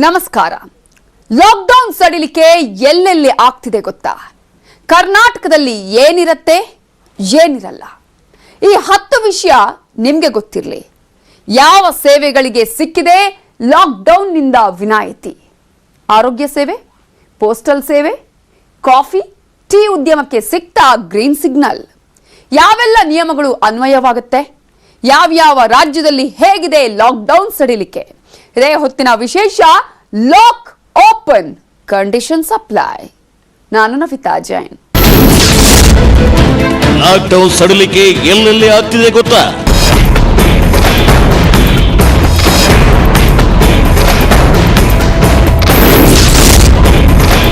ನಮಸ್ಕಾರ. ಲಾಕ್ಡೌನ್ ಸಡಿಲಿಕೆ ಎಲ್ಲೆಲ್ಲಿ ಆಗ್ತಿದೆ ಗೊತ್ತಾ? ಕರ್ನಾಟಕದಲ್ಲಿ ಏನಿರುತ್ತೆ ಏನಿರಲ್ಲ, ಈ 10 ವಿಷಯ ನಿಮಗೆ ಗೊತ್ತಿರಲಿ. ಯಾವ ಸೇವೆಗಳಿಗೆ ಸಿಕ್ಕಿದೆ ಲಾಕ್ಡೌನ್ನಿಂದ ವಿನಾಯಿತಿ? ಆರೋಗ್ಯ ಸೇವೆ, ಪೋಸ್ಟಲ್ ಸೇವೆ, ಕಾಫಿ, ಟೀ ಉದ್ಯಮಕ್ಕೆ ಸಿಕ್ತಾ ಗ್ರೀನ್ ಸಿಗ್ನಲ್? ಯಾವೆಲ್ಲ ನಿಯಮಗಳು ಅನ್ವಯವಾಗುತ್ತೆ? ಯಾವ್ಯಾವ ರಾಜ್ಯದಲ್ಲಿ ಹೇಗಿದೆ ಲಾಕ್ಡೌನ್ ಸಡಿಲಿಕೆ? ಇದೇ ಹೊತ್ತಿನ ವಿಶೇಷ. Lock open, conditions apply. ನಾನು ನವಿತಾ ಜೈನ್. ಲಾಕ್ಡೌನ್ ಸಡಿಲಿಕೆ ಎಲ್ಲೆಲ್ಲಿ ಆಗ್ತಿದೆ ಗೊತ್ತಾ?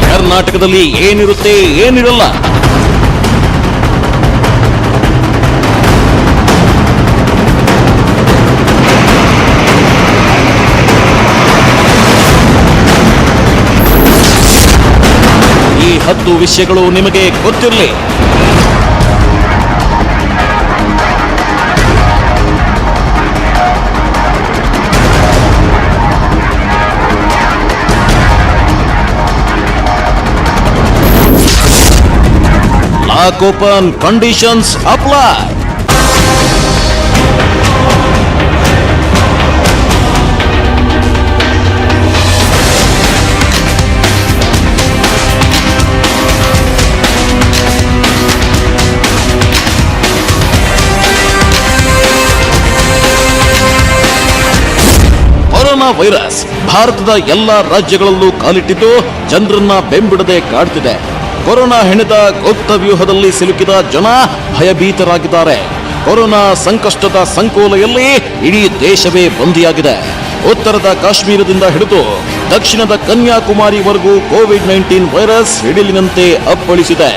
ಕರ್ನಾಟಕದಲ್ಲಿ ಏನಿರುತ್ತೆ ಏನಿರಲ್ಲ, ಈ 10 ವಿಷಯಗಳು ನಿಮಗೆ ಗೊತ್ತಿರಲಿ. Lock open, conditions apply. Corona virus ಭಾರತದ ಎಲ್ಲಾ ರಾಜ್ಯಗಳಲ್ಲೂ ಕಾಲಿಟ್ಟಿದ್ದು ಜನರನ್ನ ಬೆಂಬಿಡದೆ ಕಾಡ್ತಿದೆ. ಕೊರೋನಾ ಹೆಣೆದ ಗುಪ್ತ ವ್ಯೂಹದಲ್ಲಿ ಸಿಲುಕಿದ ಜನ ಭಯಭೀತರಾಗಿದ್ದಾರೆ. ಕೊರೋನಾ ಸಂಕಷ್ಟದ ಸಂಕೋಲೆಯಲ್ಲಿ ಇಡೀ ದೇಶವೇ ಬಂದಿಯಾಗಿದೆ. ಉತ್ತರದ ಕಾಶ್ಮೀರದಿಂದ ಹಿಡಿದು ದಕ್ಷಿಣದ ಕನ್ಯಾಕುಮಾರಿವರೆಗೂ ಕೋವಿಡ್-19 ವೈರಸ್ ಸಿಡಿಲಿನಂತೆ ಅಪ್ಪಳಿಸಿದೆ.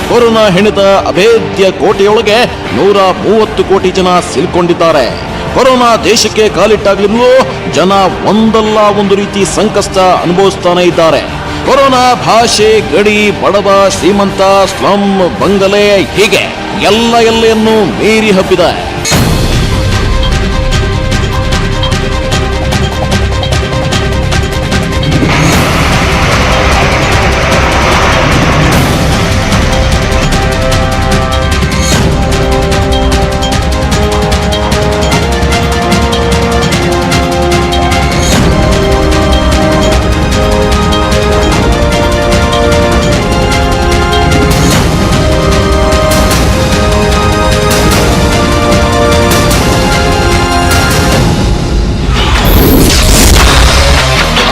ಕೊರೋನಾ ಹೆಣೆದ ಅಭೇದ್ಯ ಕೋಟೆಯೊಳಗೆ 130 ಕೋಟಿ ಜನ ಸಿಲುಕೊಂಡಿದ್ದಾರೆ. ಕೊರೋನಾ ದೇಶಕ್ಕೆ ಕಾಲಿಟ್ಟಾಗ್ಲಿಂದಲೂ ಜನ ಒಂದಲ್ಲ ಒಂದು ರೀತಿ ಸಂಕಷ್ಟ ಅನುಭವಿಸ್ತಾನೆ ಇದ್ದಾರೆ. ಕೊರೋನಾ ಭಾಷೆ, ಗಡಿ, ಬಡವ, ಶ್ರೀಮಂತ, ಸ್ಲಂ, ಬಂಗಲೆ, ಹೀಗೆ ಎಲ್ಲೆಯನ್ನು ಮೀರಿ ಹಬ್ಬಿದೆ.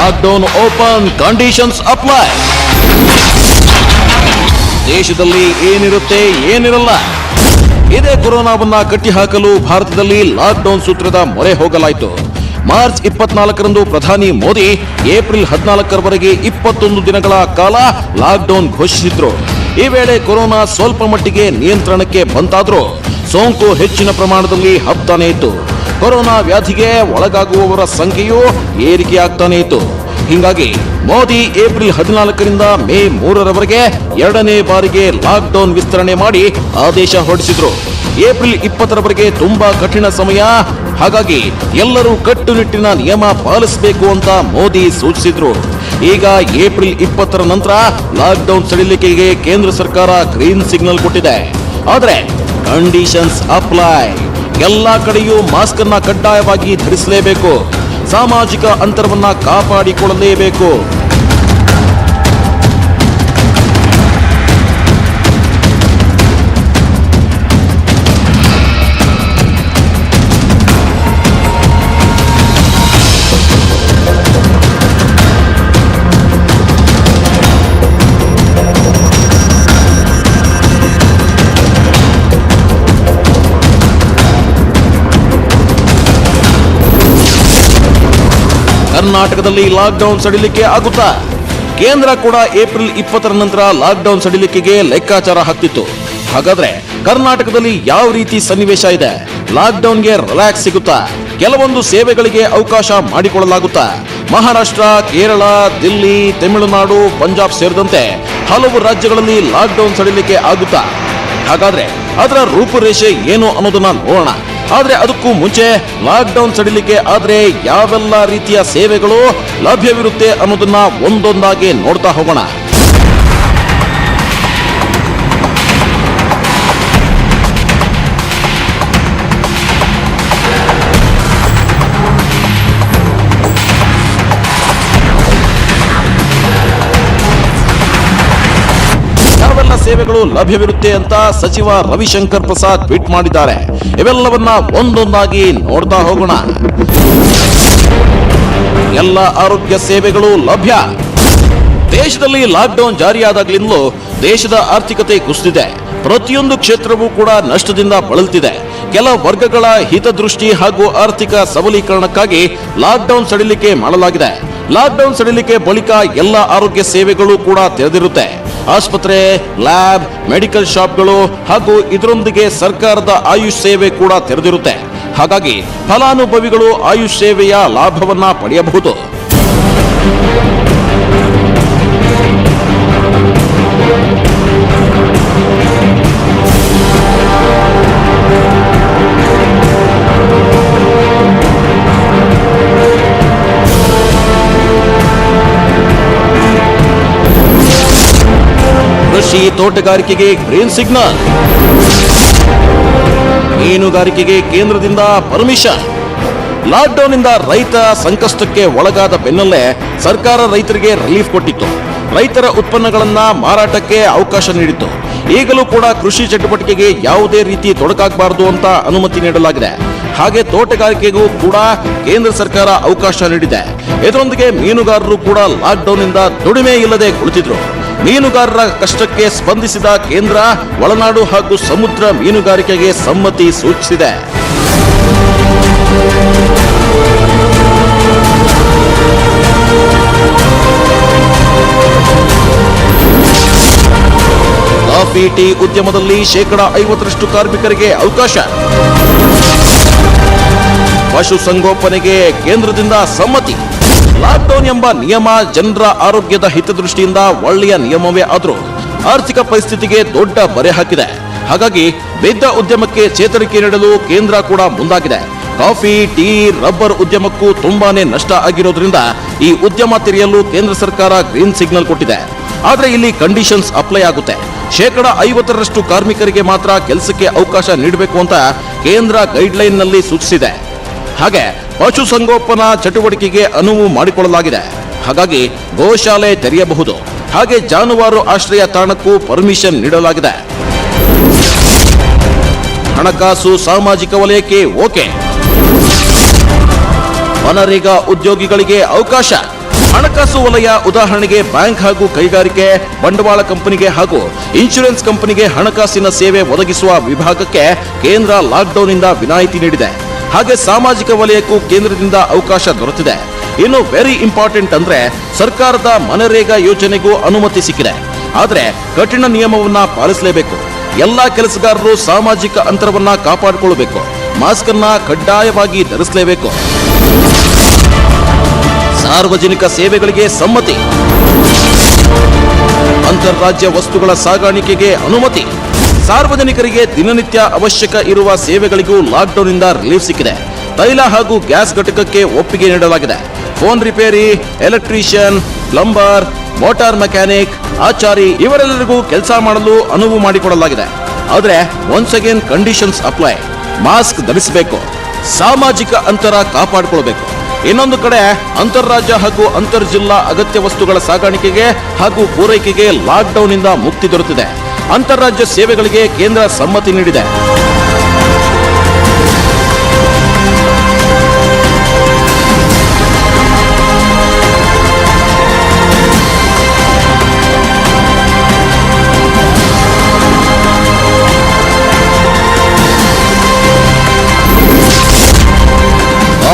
Lockdown open, conditions apply. ದೇಶದಲ್ಲಿ ಏನಿರುತ್ತೆ ಏನಿರಲ್ಲ, ಇದೇ ಕೊರೋನಾವನ್ನ ಕಟ್ಟಿಹಾಕಲು ಭಾರತದಲ್ಲಿ ಲಾಕ್ಡೌನ್ ಸೂತ್ರದ ಮೊರೆ ಹೋಗಲಾಯಿತು. ಮಾರ್ಚ್ 24ರಂದು ಪ್ರಧಾನಿ ಮೋದಿ ಏಪ್ರಿಲ್ 14ರವರೆಗೆ 21 ದಿನಗಳ ಕಾಲ ಲಾಕ್ಡೌನ್ ಘೋಷಿಸಿದ್ರು. ಈ ವೇಳೆ ಕೊರೋನಾ ಸ್ವಲ್ಪ ಮಟ್ಟಿಗೆ ನಿಯಂತ್ರಣಕ್ಕೆ ಬಂತಾದ್ರೂ ಸೋಂಕು ಹೆಚ್ಚಿನ ಪ್ರಮಾಣದಲ್ಲಿ ಹಬ್ತಾನೆ ಇತ್ತು. ಕೊರೋನಾ ವ್ಯಾಧಿಗೆ ಒಳಗಾಗುವವರ ಸಂಖ್ಯೆಯೂ ಏರಿಕೆಯಾಗ್ತಾನೆ ಇತ್ತು. ಹೀಗಾಗಿ ಮೋದಿ ಏಪ್ರಿಲ್ 14ರಿಂದ ಮೇ 3ರವರೆಗೆ 2ನೇ ಬಾರಿಗೆ ಲಾಕ್ಡೌನ್ ವಿಸ್ತರಣೆ ಮಾಡಿ ಆದೇಶ ಹೊರಡಿಸಿದ್ರು. ಏಪ್ರಿಲ್ 20ರವರೆಗೆ ತುಂಬಾ ಕಠಿಣ ಸಮಯ, ಹಾಗಾಗಿ ಎಲ್ಲರೂ ಕಟ್ಟುನಿಟ್ಟಿನ ನಿಯಮ ಪಾಲಿಸಬೇಕು ಅಂತ ಮೋದಿ ಸೂಚಿಸಿದ್ರು. ಈಗ ಏಪ್ರಿಲ್ 20ರ ನಂತರ ಲಾಕ್ಡೌನ್ ಸಡಿಲಿಕೆಗೆ ಕೇಂದ್ರ ಸರ್ಕಾರ ಗ್ರೀನ್ ಸಿಗ್ನಲ್ ಕೊಟ್ಟಿದೆ. ಆದರೆ ಕಂಡೀಷನ್ಸ್ ಅಪ್ಲೈ. ಎಲ್ಲಾ ಕಡೆಯೂ ಮಾಸ್ಕ್ ಅನ್ನ ಕಡ್ಡಾಯವಾಗಿ ಧರಿಸಲೇಬೇಕು. ಸಾಮಾಜಿಕ ಅಂತರವನ್ನ ಕಾಪಾಡಿಕೊಳ್ಳಲೇಬೇಕು. ಕರ್ನಾಟಕದಲ್ಲಿ ಲಾಕ್ಡೌನ್ ಸಡಿಲಿಕೆ ಆಗುತ್ತಾ? ಕೇಂದ್ರ ಕೂಡ ಏಪ್ರಿಲ್ 20ರ ನಂತರ ಲಾಕ್ಡೌನ್ ಸಡಿಲಿಕೆಗೆ ಲೆಕ್ಕಾಚಾರ ಹಾಕ್ತಿತ್ತು. ಹಾಗಾದ್ರೆ ಕರ್ನಾಟಕದಲ್ಲಿ ಯಾವ ರೀತಿ ಸನ್ನಿವೇಶ ಇದೆ? ಲಾಕ್ಡೌನ್ಗೆ ರಿಲ್ಯಾಕ್ಸ್ ಸಿಗುತ್ತಾ? ಕೆಲವೊಂದು ಸೇವೆಗಳಿಗೆ ಅವಕಾಶ ಮಾಡಿಕೊಳ್ಳಲಾಗುತ್ತಾ? ಮಹಾರಾಷ್ಟ್ರ, ಕೇರಳ, ದಿಲ್ಲಿ, ತಮಿಳುನಾಡು, ಪಂಜಾಬ್ ಸೇರಿದಂತೆ ಹಲವು ರಾಜ್ಯಗಳಲ್ಲಿ ಲಾಕ್ಡೌನ್ ಸಡಿಲಿಕೆ ಆಗುತ್ತಾ? ಹಾಗಾದ್ರೆ ಅದರ ರೂಪುರೇಷೆ ಏನು ಅನ್ನೋದನ್ನ ನೋಡೋಣ. ಆದ್ರೆ ಅದಕ್ಕೂ ಮುಂಚೆ ಲಾಕ್ಡೌನ್ ಸಡಿಲಿಕೆ ಆದ್ರೆ ಯಾವೆಲ್ಲ ರೀತಿಯ ಸೇವೆಗಳು ಲಭ್ಯವಿರುತ್ತೆ ಅನ್ನೋದನ್ನ ಒಂದೊಂದಾಗಿ ನೋಡ್ತಾ ಹೋಗೋಣ. ಸೇವೆಗಳು ಲಭ್ಯವಿರುತ್ತೆ ಅಂತ ಸಚಿವ ರವಿಶಂಕರ್ ಪ್ರಸಾದ್ ಟ್ವೀಟ್ ಮಾಡಿದ್ದಾರೆ. ಇವೆಲ್ಲವನ್ನ ಒಂದೊಂದಾಗಿ ನೋಡ್ತಾ ಹೋಗೋಣ. ಎಲ್ಲ ಆರೋಗ್ಯ ಸೇವೆಗಳು ಲಭ್ಯ. ದೇಶದಲ್ಲಿ ಲಾಕ್ಡೌನ್ ಜಾರಿಯಾದಾಗಲಿಂದಲೂ ದೇಶದ ಆರ್ಥಿಕತೆ ಕುಸಿದಿದೆ. ಪ್ರತಿಯೊಂದು ಕ್ಷೇತ್ರವೂ ಕೂಡ ನಷ್ಟದಿಂದ ಬಳಲ್ತಿದೆ. ಕೆಲ ವರ್ಗಗಳ ಹಿತದೃಷ್ಟಿ ಹಾಗೂ ಆರ್ಥಿಕ ಸಬಲೀಕರಣಕ್ಕಾಗಿ ಲಾಕ್ಡೌನ್ ಸಡಿಲಿಕೆ ಮಾಡಲಾಗಿದೆ. ಲಾಕ್ಡೌನ್ ಸಡಿಲಿಕೆ ಬಳಿಕ ಎಲ್ಲ ಆರೋಗ್ಯ ಸೇವೆಗಳು ಕೂಡ ತೆರೆದಿರುತ್ತೆ. ಆಸ್ಪತ್ರೆ, ಲ್ಯಾಬ್, ಮೆಡಿಕಲ್ ಶಾಪ್ಗಳು ಹಾಗೂ ಇದರೊಂದಿಗೆ ಸರ್ಕಾರದ ಆಯುಷ್ ಸೇವೆ ಕೂಡ ತೆರೆದಿರುತ್ತೆ. ಹಾಗಾಗಿ ಫಲಾನುಭವಿಗಳು ಆಯುಷ್ ಸೇವೆಯ ಲಾಭವನ್ನ ಪಡೆಯಬಹುದು. ಕೃಷಿ, ತೋಟಗಾರಿಕೆಗೆ ಗ್ರೀನ್ ಸಿಗ್ನಲ್, ಮೀನುಗಾರಿಕೆಗೆ ಕೇಂದ್ರದಿಂದ ಪರ್ಮಿಷನ್. ಲಾಕ್ಡೌನ್ ಇಂದ ರೈತ ಸಂಕಷ್ಟಕ್ಕೆ ಒಳಗಾದ ಬೆನ್ನಲ್ಲೇ ಸರ್ಕಾರ ರೈತರಿಗೆ ರಿಲೀಫ್ ಕೊಟ್ಟಿತ್ತು. ರೈತರ ಉತ್ಪನ್ನಗಳನ್ನ ಮಾರಾಟಕ್ಕೆ ಅವಕಾಶ ನೀಡಿತ್ತು. ಈಗಲೂ ಕೂಡ ಕೃಷಿ ಚಟುವಟಿಕೆಗೆ ಯಾವುದೇ ರೀತಿ ತೊಡಕಾಗಬಾರದು ಅಂತ ಅನುಮತಿ ನೀಡಲಾಗಿದೆ. ಹಾಗೆ ತೋಟಗಾರಿಕೆಗೂ ಕೂಡ ಕೇಂದ್ರ ಸರ್ಕಾರ ಅವಕಾಶ ನೀಡಿದೆ. ಇದರೊಂದಿಗೆ ಮೀನುಗಾರರು ಕೂಡ ಲಾಕ್ಡೌನ್ ಇಂದ ದುಡಿಮೆ ಇಲ್ಲದೆ ಕುಳಿತಿದ್ರು. ಮೀನುಗಾರರ ಕಷ್ಟಕ್ಕೆ ಸ್ಪಂದಿಸಿದ ಕೇಂದ್ರ ಒಳನಾಡು ಹಾಗೂ ಸಮುದ್ರ ಮೀನುಗಾರಿಕೆಗೆ ಸಮ್ಮತಿ ಸೂಚಿಸಿದೆ. ಕಾಫಿ, ಟೀ ಉದ್ಯಮದಲ್ಲಿ 50% ಕಾರ್ಮಿಕರಿಗೆ ಅವಕಾಶ. ಪಶು ಸಂಗೋಪನೆಗೆ ಕೇಂದ್ರದಿಂದ ಸಮ್ಮತಿ. ಲಾಕ್ಡೌನ್ ಎಂಬ ನಿಯಮ ಜನರ ಆರೋಗ್ಯದ ಹಿತದೃಷ್ಟಿಯಿಂದ ಒಳ್ಳೆಯ ನಿಯಮವೇ ಆದರೂ ಆರ್ಥಿಕ ಪರಿಸ್ಥಿತಿಗೆ ದೊಡ್ಡ ಬರೆ ಹಾಕಿದೆ. ಹಾಗಾಗಿ ಬಿದ್ದ ಉದ್ಯಮಕ್ಕೆ ಚೇತರಿಕೆ ನೀಡಲು ಕೇಂದ್ರ ಕೂಡ ಮುಂದಾಗಿದೆ. ಕಾಫಿ, ಟೀ, ರಬ್ಬರ್ ಉದ್ಯಮಕ್ಕೂ ತುಂಬಾನೇ ನಷ್ಟ ಆಗಿರೋದ್ರಿಂದ ಈ ಉದ್ಯಮ ತೆರೆಯಲು ಕೇಂದ್ರ ಸರ್ಕಾರ ಗ್ರೀನ್ ಸಿಗ್ನಲ್ ಕೊಟ್ಟಿದೆ. ಆದ್ರೆ ಇಲ್ಲಿ ಕಂಡೀಷನ್ಸ್ ಅಪ್ಲೈ ಆಗುತ್ತೆ. 50% ಕಾರ್ಮಿಕರಿಗೆ ಮಾತ್ರ ಕೆಲಸಕ್ಕೆ ಅವಕಾಶ ನೀಡಬೇಕು ಅಂತ ಕೇಂದ್ರ ಗೈಡ್ಲೈನ್ ನಲ್ಲಿ ಸೂಚಿಸಿದೆ. ಹಾಗೆ ಪಶು ಸಂಗೋಪನಾ ಚಟುವಟಿಕೆಗೆ ಅನುವು ಮಾಡಿಕೊಳ್ಳಲಾಗಿದೆ. ಹಾಗಾಗಿ ಗೋಶಾಲೆ ತೆರೆಯಬಹುದು. ಹಾಗೆ ಜಾನುವಾರು ಆಶ್ರಯ ತಾಣಕ್ಕೂ ಪರ್ಮಿಷನ್ ನೀಡಲಾಗಿದೆ. ಹಣಕಾಸು, ಸಾಮಾಜಿಕ ವಲಯಕ್ಕೆ ಓಕೆ. ಮನರೇಗಾ ಉದ್ಯೋಗಿಗಳಿಗೆ ಅವಕಾಶ. ಹಣಕಾಸು ವಲಯ ಉದಾಹರಣೆಗೆ ಬ್ಯಾಂಕ್ ಹಾಗೂ ಕೈಗಾರಿಕೆ, ಬಂಡವಾಳ ಕಂಪನಿಗೆ ಹಾಗೂ ಇನ್ಶೂರೆನ್ಸ್ ಕಂಪನಿಗೆ ಹಣಕಾಸಿನ ಸೇವೆ ಒದಗಿಸುವ ವಿಭಾಗಕ್ಕೆ ಕೇಂದ್ರ ಲಾಕ್ಡೌನ್ ಇಂದ ವಿನಾಯಿತಿ ನೀಡಿದೆ. ಹಾಗೆ ಸಾಮಾಜಿಕ ವಲಯಕ್ಕೂ ಕೇಂದ್ರದಿಂದ ಅವಕಾಶ ದೊರೆತಿದೆ. ಇನ್ನು ವೆರಿ ಇಂಪಾರ್ಟೆಂಟ್ ಅಂದ್ರೆ ಸರ್ಕಾರದ ಮನರೇಗಾ ಯೋಜನೆಗೂ ಅನುಮತಿ ಸಿಕ್ಕಿದೆ. ಆದ್ರೆ ಕಠಿಣ ನಿಯಮವನ್ನ ಪಾಲಿಸಲೇಬೇಕು. ಎಲ್ಲಾ ಕೆಲಸಗಾರರು ಸಾಮಾಜಿಕ ಅಂತರವನ್ನ ಕಾಪಾಡಿಕೊಳ್ಳಬೇಕು. ಮಾಸ್ಕ್ ಅನ್ನ ಕಡ್ಡಾಯವಾಗಿ ಧರಿಸಲೇಬೇಕು. ಸಾರ್ವಜನಿಕ ಸೇವೆಗಳಿಗೆ ಸಮ್ಮತಿ. ಅಂತರ್ರಾಜ್ಯ ವಸ್ತುಗಳ ಸಾಗಾಣಿಕೆಗೆ ಅನುಮತಿ. ಸಾರ್ವಜನಿಕರಿಗೆ ದಿನನಿತ್ಯ ಅವಶ್ಯಕ ಇರುವ ಸೇವೆಗಳಿಗೂ ಲಾಕ್ಡೌನ್ ಇಂದ ರಿಲೀಫ್ ಸಿಕ್ಕಿದೆ. ತೈಲ ಹಾಗೂ ಗ್ಯಾಸ್ ಘಟಕಕ್ಕೆ ಒಪ್ಪಿಗೆ ನೀಡಲಾಗಿದೆ. ಫೋನ್ ರಿಪೇರಿ, ಎಲೆಕ್ಟ್ರಿಷಿಯನ್, ಪ್ಲಂಬರ್, ಮೋಟಾರ್ ಮೆಕ್ಯಾನಿಕ್, ಆಚಾರಿ ಇವರೆಲ್ಲರಿಗೂ ಕೆಲಸ ಮಾಡಲು ಅನುವು ಮಾಡಿಕೊಡಲಾಗಿದೆ. ಆದ್ರೆ once again conditions apply. Mask ಧರಿಸಬೇಕು. ಸಾಮಾಜಿಕ ಅಂತರ ಕಾಪಾಡಿಕೊಳ್ಳಬೇಕು. ಇನ್ನೊಂದು ಕಡೆ ಅಂತರ್ರಾಜ್ಯ ಹಾಗೂ ಅಂತರ್ ಜಿಲ್ಲಾ ಅಗತ್ಯ ವಸ್ತುಗಳ ಸಾಗಾಣಿಕೆಗೆ ಹಾಗೂ ಪೂರೈಕೆಗೆ ಲಾಕ್ಡೌನ್ ಇಂದ ಮುಕ್ತಿ ದೊರೆತಿದೆ. ಅಂತರ್ರಾಜ್ಯ ಸೇವೆಗಳಿಗೆ ಕೇಂದ್ರ ಸಮ್ಮತಿ ನೀಡಿದೆ.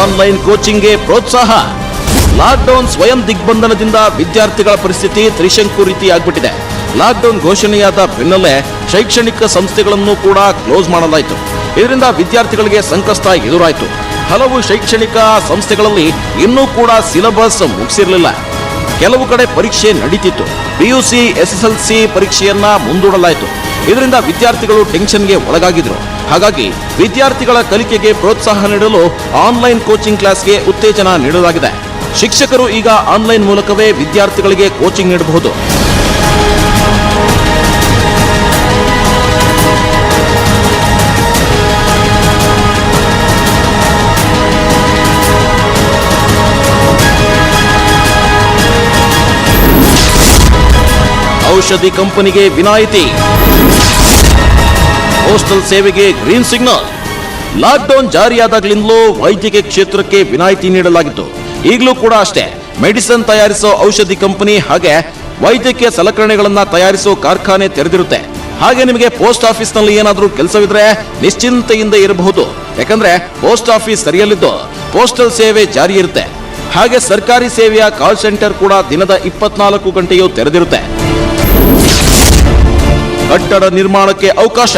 ಆನ್ಲೈನ್ ಕೋಚಿಂಗ್ಗೆ ಪ್ರೋತ್ಸಾಹ. ಲಾಕ್ಡೌನ್ ಸ್ವಯಂ ದಿಗ್ಬಂಧನದಿಂದ ವಿದ್ಯಾರ್ಥಿಗಳ ಪರಿಸ್ಥಿತಿ ತ್ರಿಶಂಕು ರೀತಿ ಆಗ್ಬಿಟ್ಟಿದೆ. ಲಾಕ್ಡೌನ್ ಘೋಷಣೆಯಾದ ಬೆನ್ನಲ್ಲೇ ಶೈಕ್ಷಣಿಕ ಸಂಸ್ಥೆಗಳನ್ನು ಕೂಡ ಕ್ಲೋಸ್ ಮಾಡಲಾಯಿತು. ಇದರಿಂದ ವಿದ್ಯಾರ್ಥಿಗಳಿಗೆ ಸಂಕಷ್ಟ ಎದುರಾಯಿತು. ಹಲವು ಶೈಕ್ಷಣಿಕ ಸಂಸ್ಥೆಗಳಲ್ಲಿ ಇನ್ನೂ ಕೂಡ ಸಿಲೆಬಸ್ ಮುಗಿಸಿರಲಿಲ್ಲ. ಕೆಲವು ಕಡೆ ಪರೀಕ್ಷೆ ನಡೀತಿತ್ತು. PUC, SSLC ಪರೀಕ್ಷೆಯನ್ನ ಮುಂದೂಡಲಾಯಿತು. ಇದರಿಂದ ವಿದ್ಯಾರ್ಥಿಗಳು ಟೆನ್ಷನ್ಗೆ ಒಳಗಾಗಿದ್ರು. ಹಾಗಾಗಿ ವಿದ್ಯಾರ್ಥಿಗಳ ಕಲಿಕೆಗೆ ಪ್ರೋತ್ಸಾಹ ನೀಡಲು ಆನ್ಲೈನ್ ಕೋಚಿಂಗ್ ಕ್ಲಾಸ್ಗೆ ಉತ್ತೇಜನ ನೀಡಲಾಗಿದೆ. ಶಿಕ್ಷಕರು ಈಗ ಆನ್ಲೈನ್ ಮೂಲಕವೇ ವಿದ್ಯಾರ್ಥಿಗಳಿಗೆ ಕೋಚಿಂಗ್ ನೀಡಬಹುದು. ಔಷಧಿ ಕಂಪನಿಗೆ ವಿನಾಯಿತಿ, ಪೋಸ್ಟಲ್ ಸೇವೆಗೆ ಗ್ರೀನ್ ಸಿಗ್ನಲ್. ಲಾಕ್ಡೌನ್ ಜಾರಿಯಾದಾಗಲಿಂದಲೂ ವೈದ್ಯಕೀಯ ಕ್ಷೇತ್ರಕ್ಕೆ ವಿನಾಯಿತಿ ನೀಡಲಾಗಿತ್ತು. ಈಗಲೂ ಕೂಡ ಅಷ್ಟೇ. ಮೆಡಿಸಿನ್ ತಯಾರಿಸೋ ಔಷಧಿ ಕಂಪನಿ ಹಾಗೆ ವೈದ್ಯಕೀಯ ಸಲಕರಣೆಗಳನ್ನ ತಯಾರಿಸೋ ಕಾರ್ಖಾನೆ ತೆರೆದಿರುತ್ತೆ. ಹಾಗೆ ನಿಮಗೆ ಪೋಸ್ಟ್ ಆಫೀಸ್ ನಲ್ಲಿ ಏನಾದರೂ ಕೆಲಸವಿದ್ರೆ ನಿಶ್ಚಿಂತೆಯಿಂದ ಇರಬಹುದು. ಯಾಕಂದ್ರೆ ಪೋಸ್ಟ್ ಆಫೀಸ್ ಸರಿಯಲ್ಲಿದ್ದು ಪೋಸ್ಟಲ್ ಸೇವೆ ಜಾರಿ ಇರುತ್ತೆ. ಹಾಗೆ ಸರ್ಕಾರಿ ಸೇವೆಯ ಕಾಲ್ ಸೆಂಟರ್ ಕೂಡ ದಿನದ 24 ಗಂಟೆಯೂ ತೆರೆದಿರುತ್ತೆ. ಕಟ್ಟಡ ನಿರ್ಮಾಣಕ್ಕೆ ಅವಕಾಶ,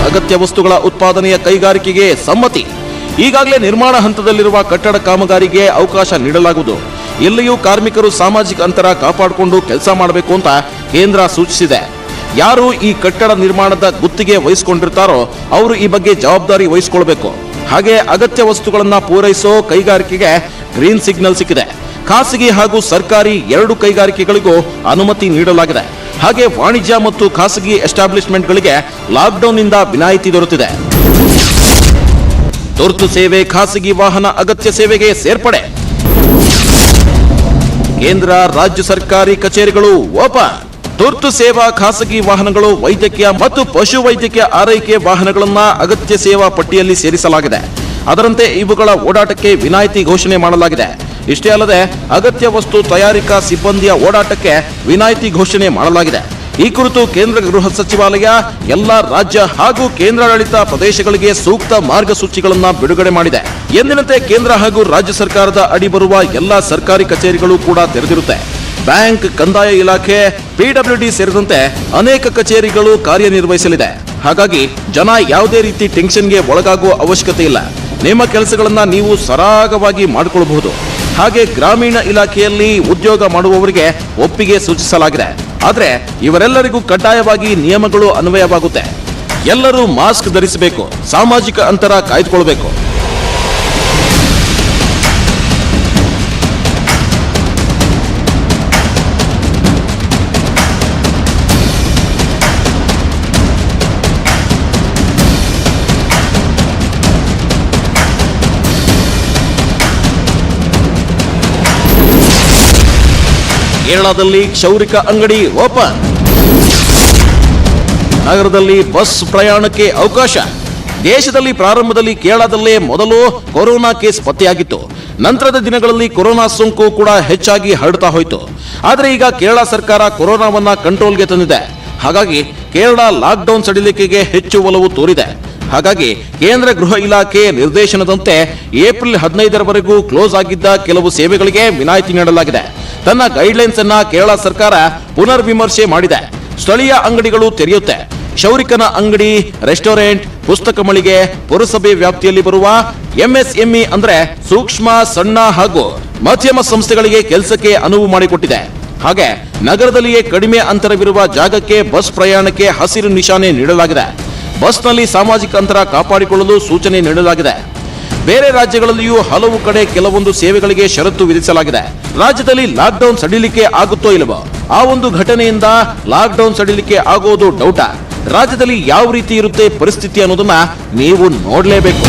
ಅಗತ್ಯ ವಸ್ತುಗಳ ಉತ್ಪಾದನೆಯ ಕೈಗಾರಿಕೆಗೆ ಸಮ್ಮತಿ. ಈಗಾಗಲೇ ನಿರ್ಮಾಣ ಹಂತದಲ್ಲಿರುವ ಕಟ್ಟಡ ಕಾಮಗಾರಿಗೆ ಅವಕಾಶ ನೀಡಲಾಗುವುದು. ಎಲ್ಲಿಯೂ ಕಾರ್ಮಿಕರು ಸಾಮಾಜಿಕ ಅಂತರ ಕಾಪಾಡಿಕೊಂಡು ಕೆಲಸ ಮಾಡಬೇಕು ಅಂತ ಕೇಂದ್ರ ಸೂಚಿಸಿದೆ. ಯಾರು ಈ ಕಟ್ಟಡ ನಿರ್ಮಾಣದ ಗುತ್ತಿಗೆ ವಹಿಸಿಕೊಂಡಿರ್ತಾರೋ ಅವರು ಈ ಬಗ್ಗೆ ಜವಾಬ್ದಾರಿ ವಹಿಸಿಕೊಳ್ಬೇಕು. ಹಾಗೆ ಅಗತ್ಯ ವಸ್ತುಗಳನ್ನ ಪೂರೈಸೋ ಕೈಗಾರಿಕೆಗೆ ಗ್ರೀನ್ ಸಿಗ್ನಲ್ ಸಿಕ್ಕಿದೆ. ಖಾಸಗಿ ಹಾಗೂ ಸರ್ಕಾರಿ 2 ಕೈಗಾರಿಕೆಗಳಿಗೂ ಅನುಮತಿ ನೀಡಲಾಗಿದೆ. ಹಾಗೆ ವಾಣಿಜ್ಯ ಮತ್ತು ಖಾಸಗಿ ಎಸ್ಟಾಬ್ಲಿಷ್ಮೆಂಟ್ಗಳಿಗೆ ಲಾಕ್ಡೌನ್ನಿಂದ ವಿನಾಯಿತಿ ದೊರೆತಿದೆ. ತುರ್ತು ಸೇವೆ, ಖಾಸಗಿ ವಾಹನ ಅಗತ್ಯ ಸೇವೆಗೆ ಸೇರ್ಪಡೆ. ಕೇಂದ್ರ ರಾಜ್ಯ ಸರ್ಕಾರಿ ಕಚೇರಿಗಳು ಓಪನ್. ತುರ್ತು ಸೇವಾ ಖಾಸಗಿ ವಾಹನಗಳು, ವೈದ್ಯಕೀಯ ಮತ್ತು ಪಶು ವೈದ್ಯಕೀಯ ಆರೈಕೆ ವಾಹನಗಳನ್ನ ಅಗತ್ಯ ಸೇವಾ ಪಟ್ಟಿಯಲ್ಲಿ ಸೇರಿಸಲಾಗಿದೆ. ಅದರಂತೆ ಇವುಗಳ ಓಡಾಟಕ್ಕೆ ವಿನಾಯಿತಿ ಘೋಷಣೆ ಮಾಡಲಾಗಿದೆ. ಇಷ್ಟೇ ಅಲ್ಲದೆ ಅಗತ್ಯ ವಸ್ತು ತಯಾರಿಕಾ ಸಿಬ್ಬಂದಿಯ ಓಡಾಟಕ್ಕೆ ವಿನಾಯಿತಿ ಘೋಷಣೆ ಮಾಡಲಾಗಿದೆ. ಈ ಕುರಿತು ಕೇಂದ್ರ ಗೃಹ ಸಚಿವಾಲಯ ಎಲ್ಲಾ ರಾಜ್ಯ ಹಾಗೂ ಕೇಂದ್ರಾಡಳಿತ ಪ್ರದೇಶಗಳಿಗೆ ಸೂಕ್ತ ಮಾರ್ಗಸೂಚಿಗಳನ್ನು ಬಿಡುಗಡೆ ಮಾಡಿದೆ. ಎಂದಿನಂತೆ ಕೇಂದ್ರ ಹಾಗೂ ರಾಜ್ಯ ಸರ್ಕಾರದ ಅಡಿ ಬರುವ ಎಲ್ಲಾ ಸರ್ಕಾರಿ ಕಚೇರಿಗಳು ಕೂಡ ತೆರೆದಿರುತ್ತೆ. ಬ್ಯಾಂಕ್, ಕಂದಾಯ ಇಲಾಖೆ, ಪಿಡಬ್ಲ್ಯೂಡಿ ಸೇರಿದಂತೆ ಅನೇಕ ಕಚೇರಿಗಳು ಕಾರ್ಯನಿರ್ವಹಿಸಲಿದೆ. ಹಾಗಾಗಿ ಜನ ಯಾವುದೇ ರೀತಿ ಟೆನ್ಷನ್ಗೆ ಒಳಗಾಗುವ ಅವಶ್ಯಕತೆ ಇಲ್ಲ. ನಿಮ್ಮ ಕೆಲಸಗಳನ್ನ ನೀವು ಸರಾಗವಾಗಿ ಮಾಡಿಕೊಳ್ಳಬಹುದು. ಹಾಗೆ ಗ್ರಾಮೀಣ ಇಲಾಖೆಯಲ್ಲಿ ಉದ್ಯೋಗ ಮಾಡುವವರಿಗೆ ಒಪ್ಪಿಗೆ ಸೂಚಿಸಲಾಗಿದೆ. ಆದರೆ ಇವರೆಲ್ಲರಿಗೂ ಕಡ್ಡಾಯವಾಗಿ ನಿಯಮಗಳು ಅನ್ವಯವಾಗುತ್ತೆ. ಎಲ್ಲರೂ ಮಾಸ್ಕ್ ಧರಿಸಬೇಕು, ಸಾಮಾಜಿಕ ಅಂತರ ಕಾಯ್ದುಕೊಳ್ಳಬೇಕು. ಕೇರಳದಲ್ಲಿ ಕ್ಷೌರಿಕ ಅಂಗಡಿ ಓಪನ್. ನಗರದಲ್ಲಿ ಬಸ್ ಪ್ರಯಾಣಕ್ಕೆ ಅವಕಾಶ. ದೇಶದಲ್ಲಿ ಪ್ರಾರಂಭದಲ್ಲಿ ಕೇರಳದಲ್ಲೇ ಮೊದಲು ಕೊರೋನಾ ಕೇಸ್ ಪತ್ತೆಯಾಗಿತ್ತು. ನಂತರದ ದಿನಗಳಲ್ಲಿ ಕೊರೋನಾ ಸೋಂಕು ಕೂಡ ಹೆಚ್ಚಾಗಿ ಹರಡ್ತಾ ಹೋಯಿತು. ಆದರೆ ಈಗ ಕೇರಳ ಸರ್ಕಾರ ಕೊರೋನಾವನ್ನ ಕಂಟ್ರೋಲ್ಗೆ ತಂದಿದೆ. ಹಾಗಾಗಿ ಕೇರಳ ಲಾಕ್ಡೌನ್ ಸಡಿಲಿಕೆಗೆ ಹೆಚ್ಚು ಒಲವು ತೋರಿದೆ. ಹಾಗಾಗಿ ಕೇಂದ್ರ ಗೃಹ ಇಲಾಖೆ ನಿರ್ದೇಶನದಂತೆ ಏಪ್ರಿಲ್ 15ರವರೆಗೂ ಕ್ಲೋಸ್ ಆಗಿದ್ದ ಕೆಲವು ಸೇವೆಗಳಿಗೆ ವಿನಾಯಿತಿ ನೀಡಲಾಗಿದೆ. ತನ್ನ ಗೈಡ್ಲೈನ್ಸ್ ಅನ್ನ ಕೇರಳ ಸರ್ಕಾರ ಪುನರ್ ವಿಮರ್ಶೆ ಮಾಡಿದೆ. ಸ್ಥಳೀಯ ಅಂಗಡಿಗಳು ತೆರೆಯುತ್ತೆ. ಕ್ಷೌರಿಕನ ಅಂಗಡಿ, ರೆಸ್ಟೋರೆಂಟ್, ಪುಸ್ತಕ ಮಳಿಗೆ, ಪುರಸಭೆ ವ್ಯಾಪ್ತಿಯಲ್ಲಿ ಬರುವ ಎಂಎಸ್ಎಂಇ ಅಂದ್ರೆ ಸೂಕ್ಷ್ಮ, ಸಣ್ಣ ಹಾಗೂ ಮಧ್ಯಮ ಸಂಸ್ಥೆಗಳಿಗೆ ಕೆಲಸಕ್ಕೆ ಅನುವು ಮಾಡಿಕೊಟ್ಟಿದೆ. ಹಾಗೆ ನಗರದಲ್ಲಿಯೇ ಕಡಿಮೆ ಅಂತರವಿರುವ ಜಾಗಕ್ಕೆ ಬಸ್ ಪ್ರಯಾಣಕ್ಕೆ ಹಸಿರು ನಿಶಾನೆ ನೀಡಲಾಗಿದೆ. ಬಸ್ನಲ್ಲಿ ಸಾಮಾಜಿಕ ಅಂತರ ಕಾಪಾಡಿಕೊಳ್ಳಲು ಸೂಚನೆ ನೀಡಲಾಗಿದೆ. ಬೇರೆ ರಾಜ್ಯಗಳಲ್ಲಿಯೂ ಹಲವು ಕಡೆ ಕೆಲವೊಂದು ಸೇವೆಗಳಿಗೆ ಷರತ್ತು ವಿಧಿಸಲಾಗಿದೆ. ರಾಜ್ಯದಲ್ಲಿ ಲಾಕ್ಡೌನ್ ಸಡಿಲಿಕೆ ಆಗುತ್ತೋ ಇಲ್ಲವೋ, ಆ ಒಂದು ಘಟನೆಯಿಂದ ಲಾಕ್ಡೌನ್ ಸಡಿಲಿಕೆ ಆಗೋದು ಡೌಟ. ರಾಜ್ಯದಲ್ಲಿ ಯಾವ ರೀತಿ ಇರುತ್ತೆ ಪರಿಸ್ಥಿತಿ ಅನ್ನೋದನ್ನ ನೀವು ನೋಡಲೇಬೇಕು.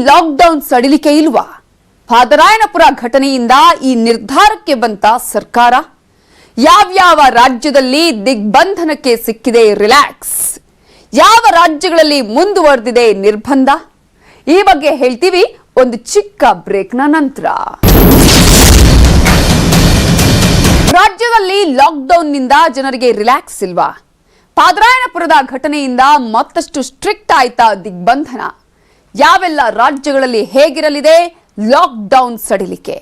ಲಾಕ್ಡೌನ್ ಸಡಿಲಿಕೆ ಇಲ್ವಾ? ಪಾದರಾಯನಪುರ ಘಟನೆಯಿಂದ ಈ ನಿರ್ಧಾರಕ್ಕೆ ಬಂತ ಸರ್ಕಾರ. ಯಾವ್ಯಾವ ರಾಜ್ಯದಲ್ಲಿ ದಿಗ್ಬಂಧನಕ್ಕೆ ಸಿಕ್ಕಿದೆ ರಿಲ್ಯಾಕ್ಸ್, ಯಾವ ರಾಜ್ಯಗಳಲ್ಲಿ ಮುಂದುವರೆದಿದೆ ನಿರ್ಬಂಧ, ಈ ಬಗ್ಗೆ ಹೇಳ್ತೀವಿ ಒಂದು ಚಿಕ್ಕ ಬ್ರೇಕ್ನ ನಂತರ. ರಾಜ್ಯದಲ್ಲಿ ಲಾಕ್ಡೌನ್ನಿಂದ ಜನರಿಗೆ ರಿಲ್ಯಾಕ್ಸ್ ಇಲ್ವಾ? ಪಾದರಾಯನಪುರದ ಘಟನೆಯಿಂದ ಮತ್ತಷ್ಟು ಸ್ಟ್ರಿಕ್ಟ್ ಆಯ್ತಾ ದಿಗ್ಬಂಧನ? ಯಾವೆಲ್ಲ ರಾಜ್ಯಗಳಲ್ಲಿ ಹೇಗಿರಲಿದೆ, ಲಾಕ್ಡೌನ್ ಸಡಿಲಿಕೆ.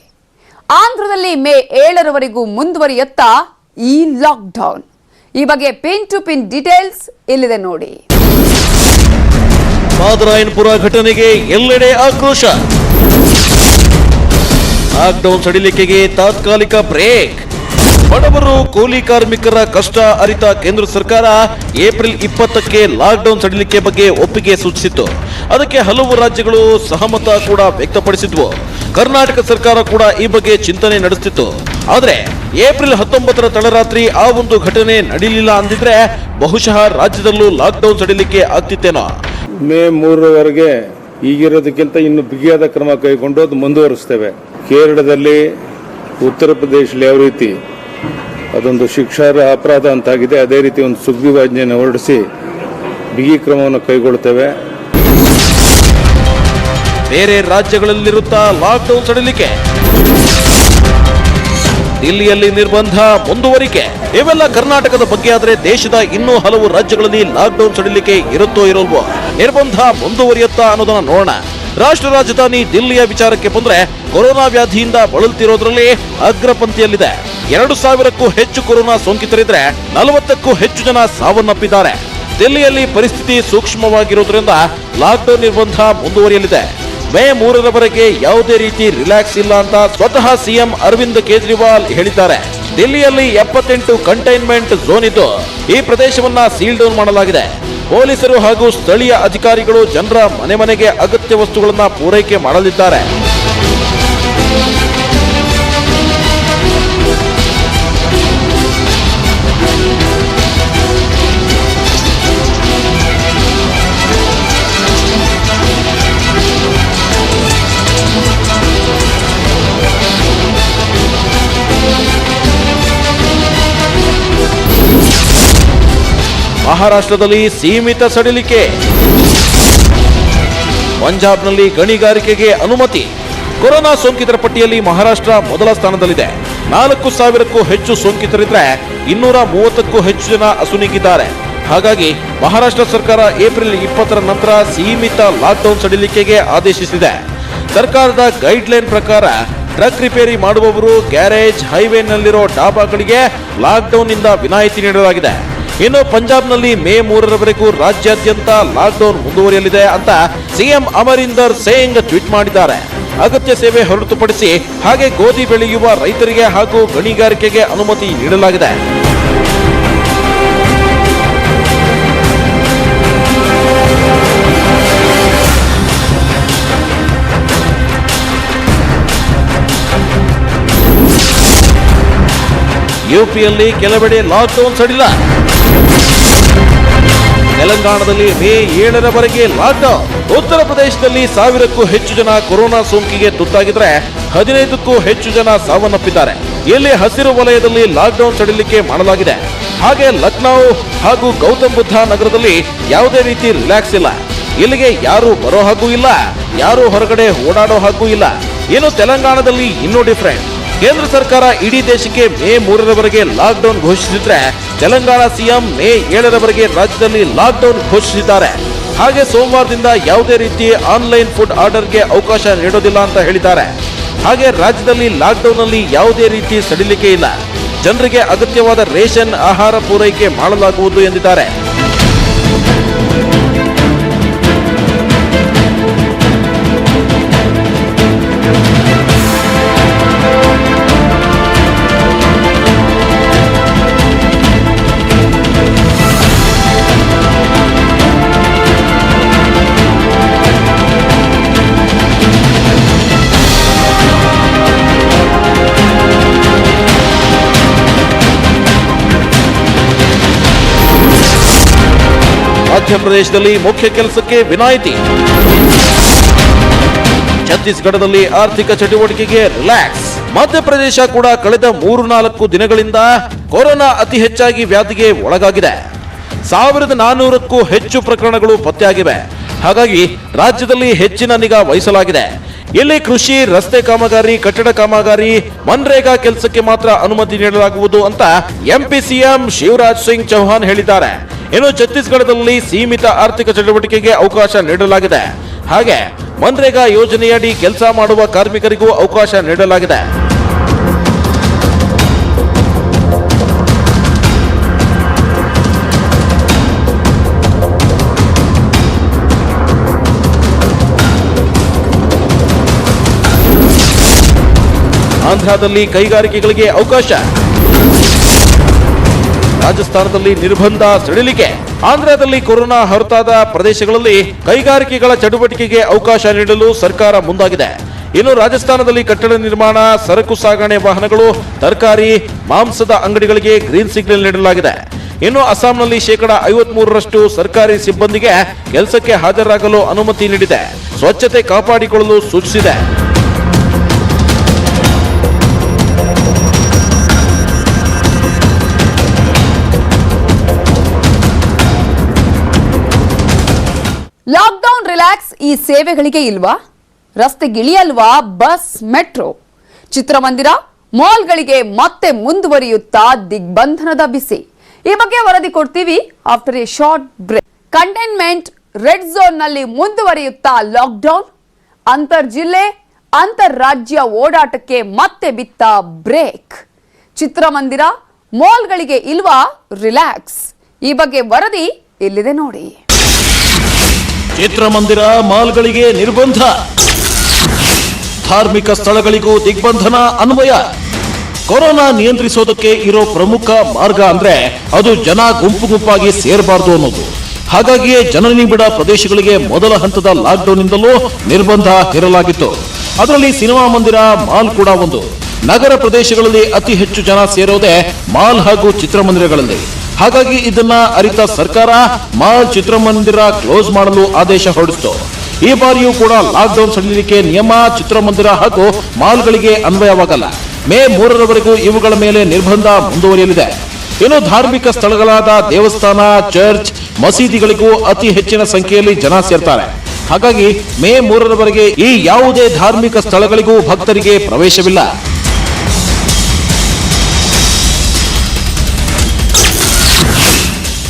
ಆಂಧ್ರದಲ್ಲಿ ಮೇ 7ರವರೆಗೂ ಮುಂದುವರಿಯುತ್ತಾ ಈ ಲಾಕ್ಡೌನ್. ಈ ಬಗ್ಗೆ ಪಿನ್ ಟು ಪಿನ್ ಡೀಟೇಲ್ಸ್ ಇಲ್ಲಿದೆ ನೋಡಿ. ಪಾದರಾಯನಪುರ ಘಟನೆಗೆ ಎಲ್ಲೆಡೆ ಆಕ್ರೋಶ. ಲಾಕ್ಡೌನ್ ಸಡಿಲಿಕೆಗೆ ತಾತ್ಕಾಲಿಕ ಬ್ರೇಕ್. ಬಡವರು ಕೂಲಿ ಕಾರ್ಮಿಕರ ಕಷ್ಟ ಅರಿತ ಕೇಂದ್ರ ಸರ್ಕಾರ ಏಪ್ರಿಲ್ 20ಕ್ಕೆ ಲಾಕ್ಡೌನ್ ಸಡಿಲಿಕೆ ಬಗ್ಗೆ ಒಪ್ಪಿಗೆ ಸೂಚಿಸಿತ್ತು. ಅದಕ್ಕೆ ಹಲವು ರಾಜ್ಯಗಳು ಸಹಮತ ಕೂಡ ವ್ಯಕ್ತಪಡಿಸಿದ್ವು. ಕರ್ನಾಟಕ ಸರ್ಕಾರ ಕೂಡ ಈ ಬಗ್ಗೆ ಚಿಂತನೆ ನಡೆಸುತ್ತಿತ್ತು. ಆದರೆ ಏಪ್ರಿಲ್ 19ರ ತಡರಾತ್ರಿ ಆ ಒಂದು ಘಟನೆ ನಡೆಯಲಿಲ್ಲ ಅಂದಿದ್ರೆ ಬಹುಶಃ ರಾಜ್ಯದಲ್ಲೂ ಲಾಕ್ಡೌನ್ ಸಡಿಲಿಕೆ ಆಗ್ತಿತ್ತೇನೋ. ಮೇ 3ರವರೆಗೆ ಈಗಿರೋದಕ್ಕಿಂತ ಇನ್ನು ಬಿಗಿಯಾದ ಕ್ರಮ ಕೈಗೊಂಡು ಅದು ಮುಂದುವರಿಸ್ತೇವೆ. ಕೇರಳದಲ್ಲಿ, ಉತ್ತರ ಪ್ರದೇಶದಲ್ಲಿ ಯಾವ ರೀತಿ ಅದೊಂದು ಶಿಕ್ಷಾರ್ಹ ಅಪರಾಧ ಅಂತಾಗಿದೆ, ಅದೇ ರೀತಿ ಒಂದು ಸುಗ್ರೀವಾಜ್ಞೆಯನ್ನು ಹೊರಡಿಸಿ ಬಿಗಿ ಕ್ರಮವನ್ನು ಕೈಗೊಳ್ಳುತ್ತೇವೆ. ಬೇರೆ ರಾಜ್ಯಗಳಲ್ಲಿರುತ್ತಾ ಲಾಕ್ಡೌನ್ ಸಡಿಲಿಕೆ, ದಿಲ್ಲಿಯಲ್ಲಿ ನಿರ್ಬಂಧ ಮುಂದುವರಿಕೆ, ಇವೆಲ್ಲ ಕರ್ನಾಟಕದ ಬಗ್ಗೆ ಆದರೆ ದೇಶದ ಇನ್ನೂ ಹಲವು ರಾಜ್ಯಗಳಲ್ಲಿ ಲಾಕ್ಡೌನ್ ಸಡಿಲಿಕೆ ಇರುತ್ತೋ ಇರೋಲ್ವೋ, ನಿರ್ಬಂಧ ಮುಂದುವರಿಯುತ್ತಾ ಅನ್ನೋದನ್ನ ನೋಡೋಣ. ರಾಷ್ಟ್ರ ರಾಜಧಾನಿ ದಿಲ್ಲಿಯ ವಿಚಾರಕ್ಕೆ ಬಂದ್ರೆ ಕೊರೋನಾ ವ್ಯಾಧಿಯಿಂದ ಬಳಲುತ್ತಿರೋದ್ರಲ್ಲಿ ಅಗ್ರಪಂಕ್ತಿಯಲ್ಲಿದೆ. 2,000ಕ್ಕೂ ಹೆಚ್ಚು ಕೊರೋನಾ ಸೋಂಕಿತರಿದ್ರೆ 40ಕ್ಕೂ ಹೆಚ್ಚು ಜನ ಸಾವನ್ನಪ್ಪಿದ್ದಾರೆ. ದಿಲ್ಲಿಯಲ್ಲಿ ಪರಿಸ್ಥಿತಿ ಸೂಕ್ಷ್ಮವಾಗಿರೋದ್ರಿಂದ ಲಾಕ್ಡೌನ್ ನಿರ್ಬಂಧ ಮುಂದುವರಿಯಲಿದೆ. ಮೇ 3ರವರೆಗೆ ಯಾವುದೇ ರೀತಿ ರಿಲ್ಯಾಕ್ಸ್ ಇಲ್ಲ ಅಂತ ಸ್ವತಃ ಸಿಎಂ ಅರವಿಂದ್ ಕೇಜ್ರಿವಾಲ್ ಹೇಳಿದ್ದಾರೆ. ದಿಲ್ಲಿಯಲ್ಲಿ 78 ಕಂಟೈನ್ಮೆಂಟ್ ಝೋನ್ ಇದ್ದು ಈ ಪ್ರದೇಶವನ್ನ ಸೀಲ್ ಡೌನ್ ಮಾಡಲಾಗಿದೆ. ಪೊಲೀಸರು ಹಾಗೂ ಸ್ಥಳೀಯ ಅಧಿಕಾರಿಗಳು ಜನರ ಮನೆ ಮನೆಗೆ ಅಗತ್ಯ ವಸ್ತುಗಳನ್ನ ಪೂರೈಕೆ ಮಾಡಲಿದ್ದಾರೆ. ಮಹಾರಾಷ್ಟ್ರದಲ್ಲಿ ಸೀಮಿತ ಸಡಿಲಿಕೆ. ಪಂಜಾಬ್ನಲ್ಲಿ ಗಣಿಗಾರಿಕೆಗೆ ಅನುಮತಿ. ಕೊರೋನಾ ಸೋಂಕಿತರ ಪಟ್ಟಿಯಲ್ಲಿ ಮಹಾರಾಷ್ಟ್ರ ಮೊದಲ ಸ್ಥಾನದಲ್ಲಿದೆ. 4,000ಕ್ಕೂ ಹೆಚ್ಚು ಸೋಂಕಿತರಿದ್ರೆ 230ಕ್ಕೂ ಹೆಚ್ಚು ಜನ ಅಸುನೀಗಿದ್ದಾರೆ. ಹಾಗಾಗಿ ಮಹಾರಾಷ್ಟ್ರ ಸರ್ಕಾರ ಏಪ್ರಿಲ್ 20ರ ನಂತರ ಸೀಮಿತ ಲಾಕ್ಡೌನ್ ಸಡಿಲಿಕೆಗೆ ಆದೇಶಿಸಿದೆ. ಸರ್ಕಾರದ ಗೈಡ್ಲೈನ್ ಪ್ರಕಾರ ಟ್ರಕ್ ರಿಪೇರಿ ಮಾಡುವವರು, ಗ್ಯಾರೇಜ್, ಹೈವೇನಲ್ಲಿರೋ ಡಾಬಾಗಳಿಗೆ ಲಾಕ್ಡೌನ್ ನಿಂದ ವಿನಾಯಿತಿ ನೀಡಲಾಗಿದೆ. ಇನ್ನು ಪಂಜಾಬ್ನಲ್ಲಿ ಮೇ 3ರವರೆಗೂ ರಾಜ್ಯಾದ್ಯಂತ ಲಾಕ್ಡೌನ್ ಮುಂದುವರಿಯಲಿದೆ ಅಂತ ಸಿಎಂ ಅಮರಿಂದರ್ ಸಿಂಗ್ ಟ್ವೀಟ್ ಮಾಡಿದ್ದಾರೆ. ಅಗತ್ಯ ಸೇವೆ ಹೊರತುಪಡಿಸಿ ಹಾಗೆ ಗೋಧಿ ಬೆಳೆಯುವ ರೈತರಿಗೆ ಹಾಗೂ ಗಣಿಗಾರಿಕೆಗೆ ಅನುಮತಿ ನೀಡಲಾಗಿದೆ. ಯುಪಿಯಲ್ಲಿ ಕೆಲವೆಡೆ ಲಾಕ್ಡೌನ್ ಸಡಿಲ. ತೆಲಂಗಾಣದಲ್ಲಿ ಮೇ 7ರವರೆಗೆ ಲಾಕ್ಡೌನ್. ಉತ್ತರ ಪ್ರದೇಶದಲ್ಲಿ 1000ಕ್ಕೂ ಹೆಚ್ಚು ಜನ ಕೊರೋನಾ ಸೋಂಕಿಗೆ ತುತ್ತಾಗಿದ್ರೆ 15ಕ್ಕೂ ಹೆಚ್ಚು ಜನ ಸಾವನ್ನಪ್ಪಿದ್ದಾರೆ. ಇಲ್ಲಿ ಹಸಿರು ವಲಯದಲ್ಲಿ ಲಾಕ್ಡೌನ್ ಸಡಿಲಿಕೆ ಮಾಡಲಾಗಿದೆ. ಹಾಗೆ ಲಕ್ನೌ ಹಾಗೂ ಗೌತಮ್ ಬುದ್ಧ ನಗರದಲ್ಲಿ ಯಾವುದೇ ರೀತಿ ರಿಲ್ಯಾಕ್ಸ್ ಇಲ್ಲ. ಇಲ್ಲಿಗೆ ಯಾರು ಬರೋ ಹಾಗೂ ಇಲ್ಲ, ಯಾರು ಹೊರಗಡೆ ಓಡಾಡೋ ಹಾಗೂ ಇಲ್ಲ. ಇನ್ನು ತೆಲಂಗಾಣದಲ್ಲಿ ಇನ್ನೂ ಡಿಫರೆಂಟ್. ಕೇಂದ್ರ ಸರ್ಕಾರ ಇಡೀ ದೇಶಕ್ಕೆ ಮೇ 3ರವರೆಗೆ ಲಾಕ್ಡೌನ್ ಘೋಷಿಸಿದ್ರೆ ತೆಲಂಗಾಣ ಸಿಎಂ ಮೇ 7ರವರೆಗೆ ರಾಜ್ಯದಲ್ಲಿ ಲಾಕ್ಡೌನ್ ಘೋಷಿಸಿದ್ದಾರೆ. ಹಾಗೆ ಸೋಮವಾರದಿಂದ ಯಾವುದೇ ರೀತಿ ಆನ್ಲೈನ್ ಫುಡ್ ಆರ್ಡರ್ಗೆ ಅವಕಾಶ ನೀಡೋದಿಲ್ಲ ಅಂತ ಹೇಳಿದ್ದಾರೆ. ಹಾಗೆ ರಾಜ್ಯದಲ್ಲಿ ಲಾಕ್ಡೌನ್ ನಲ್ಲಿ ಯಾವುದೇ ರೀತಿ ಸಡಿಲಿಕೆ ಇಲ್ಲ. ಜನರಿಗೆ ಅಗತ್ಯವಾದ ರೇಷನ್ ಆಹಾರ ಪೂರೈಕೆ ಮಾಡಲಾಗುವುದು ಎಂದಿದ್ದಾರೆ. ಮಧ್ಯಪ್ರದೇಶದಲ್ಲಿ ಮುಖ್ಯ ಕೆಲಸಕ್ಕೆ ವಿನಾಯಿತಿ. ಛತ್ತೀಸ್ಗಢದಲ್ಲಿ ಆರ್ಥಿಕ ಚಟುವಟಿಕೆಗೆ ರಿಲ್ಯಾಕ್ಸ್. ಮಧ್ಯಪ್ರದೇಶ ಕೂಡ ಕಳೆದ 3-4 ದಿನಗಳಿಂದ ಕೊರೋನಾ ಅತಿ ಹೆಚ್ಚಾಗಿ ವ್ಯಾಧಿಗೆ ಒಳಗಾಗಿದೆ. 1400ಕ್ಕೂ ಹೆಚ್ಚು ಪ್ರಕರಣಗಳು ಪತ್ತೆಯಾಗಿವೆ. ಹಾಗಾಗಿ ರಾಜ್ಯದಲ್ಲಿ ಹೆಚ್ಚಿನ ನಿಗಾ ವಹಿಸಲಾಗಿದೆ. ಇಲ್ಲಿ ಕೃಷಿ, ರಸ್ತೆ ಕಾಮಗಾರಿ, ಕಟ್ಟಡ ಕಾಮಗಾರಿ, ಮನ್ರೇಗಾ ಕೆಲಸಕ್ಕೆ ಮಾತ್ರ ಅನುಮತಿ ನೀಡಲಾಗುವುದು ಅಂತ ಎಂಪಿ ಸಿಎಂ ಶಿವರಾಜ್ ಸಿಂಗ್ ಚೌಹಾಣ್ ಹೇಳಿದ್ದಾರೆ. ಇನ್ನು ಛತ್ತೀಸ್ಗಢದಲ್ಲಿ ಸೀಮಿತ ಆರ್ಥಿಕ ಚಟುವಟಿಕೆಗೆ ಅವಕಾಶ ನೀಡಲಾಗಿದೆ. ಹಾಗೆ ಮನ್ರೇಗಾ ಯೋಜನೆಯಡಿ ಕೆಲಸ ಮಾಡುವ ಕಾರ್ಮಿಕರಿಗೂ ಅವಕಾಶ ನೀಡಲಾಗಿದೆ. ಆಂಧ್ರದಲ್ಲಿ ಕೈಗಾರಿಕೆಗಳಿಗೆ ಅವಕಾಶ, ರಾಜಸ್ಥಾನದಲ್ಲಿ ನಿರ್ಬಂಧ ಸಡಿಲಿಕೆ. ಆಂಧ್ರದಲ್ಲಿ ಕೊರೋನಾ ಹೊರತಾದ ಪ್ರದೇಶಗಳಲ್ಲಿ ಕೈಗಾರಿಕೆಗಳ ಚಟುವಟಿಕೆಗೆ ಅವಕಾಶ ನೀಡಲು ಸರ್ಕಾರ ಮುಂದಾಗಿದೆ. ಇನ್ನು ರಾಜಸ್ಥಾನದಲ್ಲಿ ಕಟ್ಟಡ ನಿರ್ಮಾಣ, ಸರಕು ಸಾಗಣೆ ವಾಹನಗಳು, ತರಕಾರಿ, ಮಾಂಸದ ಅಂಗಡಿಗಳಿಗೆ ಗ್ರೀನ್ ಸಿಗ್ನಲ್ ನೀಡಲಾಗಿದೆ. ಇನ್ನು ಅಸ್ಸಾಂನಲ್ಲಿ 53% ಸರ್ಕಾರಿ ಸಿಬ್ಬಂದಿಗೆ ಕೆಲಸಕ್ಕೆ ಹಾಜರಾಗಲು ಅನುಮತಿ ನೀಡಿದೆ. ಸ್ವಚ್ಛತೆ ಕಾಪಾಡಿಕೊಳ್ಳಲು ಸೂಚಿಸಿದೆ. ಲಾಕ್ಡೌನ್ ರಿಲ್ಯಾಕ್ಸ್ ಈ ಸೇವೆಗಳಿಗೆ ಇಲ್ವಾ? ರಸ್ತೆಗಿಳಿಯಲ್ವಾ ಬಸ್, ಮೆಟ್ರೋ? ಚಿತ್ರಮಂದಿರ, ಮಾಲ್ಗಳಿಗೆ ಮತ್ತೆ ಮುಂದುವರಿಯುತ್ತಾ ದಿಗ್ಬಂಧನದ ಬಿಸಿ. ಈ ಬಗ್ಗೆ ವರದಿ ಕೊಡ್ತೀವಿ after a short break. Containment red zone ನಲ್ಲಿ ಮುಂದುವರಿಯುತ್ತಾ ಲಾಕ್ಡೌನ್. ಅಂತರ್ ಜಿಲ್ಲೆ, ಅಂತರ್ ರಾಜ್ಯ ಓಡಾಟಕ್ಕೆ ಮತ್ತೆ ಬಿತ್ತ ಬ್ರೇಕ್. ಚಿತ್ರಮಂದಿರ, ಮಾಲ್ಗಳಿಗೆ ಇಲ್ವಾ ರಿಲ್ಯಾಕ್ಸ್? ಈ ಬಗ್ಗೆ ವರದಿ ಇಲ್ಲಿದೆ ನೋಡಿ. ಚಿತ್ರಮಂದಿರ, ಮಾಲ್ಗಳಿಗೆ ನಿರ್ಬಂಧ, ಧಾರ್ಮಿಕ ಸ್ಥಳಗಳಿಗೂ ದಿಗ್ಬಂಧನ ಅನ್ವಯ. ಕೊರೋನಾ ನಿಯಂತ್ರಿಸೋದಕ್ಕೆ ಇರೋ ಪ್ರಮುಖ ಮಾರ್ಗ ಅಂದ್ರೆ ಅದು ಜನ ಗುಂಪಾಗಿ ಸೇರಬಾರದು ಅನ್ನೋದು. ಹಾಗಾಗಿಯೇ ಜನನಿಬಿಡ ಪ್ರದೇಶಗಳಿಗೆ ಮೊದಲ ಹಂತದ ಲಾಕ್ಡೌನ್ ಇಂದಲೂ ನಿರ್ಬಂಧ ಹೇರಲಾಗಿತ್ತು. ಅದರಲ್ಲಿ ಸಿನಿಮಾ ಮಂದಿರ, ಮಾಲ್ ಕೂಡ ಒಂದು. ನಗರ ಪ್ರದೇಶಗಳಲ್ಲಿ ಅತಿ ಹೆಚ್ಚು ಜನ ಸೇರೋದೇ ಮಾಲ್ ಹಾಗೂ ಚಿತ್ರಮಂದಿರಗಳಲ್ಲಿ. ಹಾಗಾಗಿ ಇದನ್ನ ಅರಿತ ಸರ್ಕಾರ ಮಾಲ್, ಚಿತ್ರಮಂದಿರ ಕ್ಲೋಸ್ ಮಾಡಲು ಆದೇಶ ಹೊರಡಿಸಿತು. ಈ ಬಾರಿಯೂ ಕೂಡ ಲಾಕ್ಡೌನ್ ಸಡಿಲಿಕೆ ನಿಯಮ ಚಿತ್ರಮಂದಿರ ಹಾಗೂ ಮಾಲ್ಗಳಿಗೆ ಅನ್ವಯವಾಗಲ್ಲ. ಮೇ 3ರವರೆಗೂ ಇವುಗಳ ಮೇಲೆ ನಿರ್ಬಂಧ ಮುಂದುವರಿಯಲಿದೆ. ಇನ್ನು ಧಾರ್ಮಿಕ ಸ್ಥಳಗಳಾದ ದೇವಸ್ಥಾನ, ಚರ್ಚ್, ಮಸೀದಿಗಳಿಗೂ ಅತಿ ಹೆಚ್ಚಿನ ಸಂಖ್ಯೆಯಲ್ಲಿ ಜನ ಸೇರ್ತಾರೆ. ಹಾಗಾಗಿ ಮೇ 3ರವರೆಗೆ ಈ ಯಾವುದೇ ಧಾರ್ಮಿಕ ಸ್ಥಳಗಳಿಗೂ ಭಕ್ತರಿಗೆ ಪ್ರವೇಶವಿಲ್ಲ.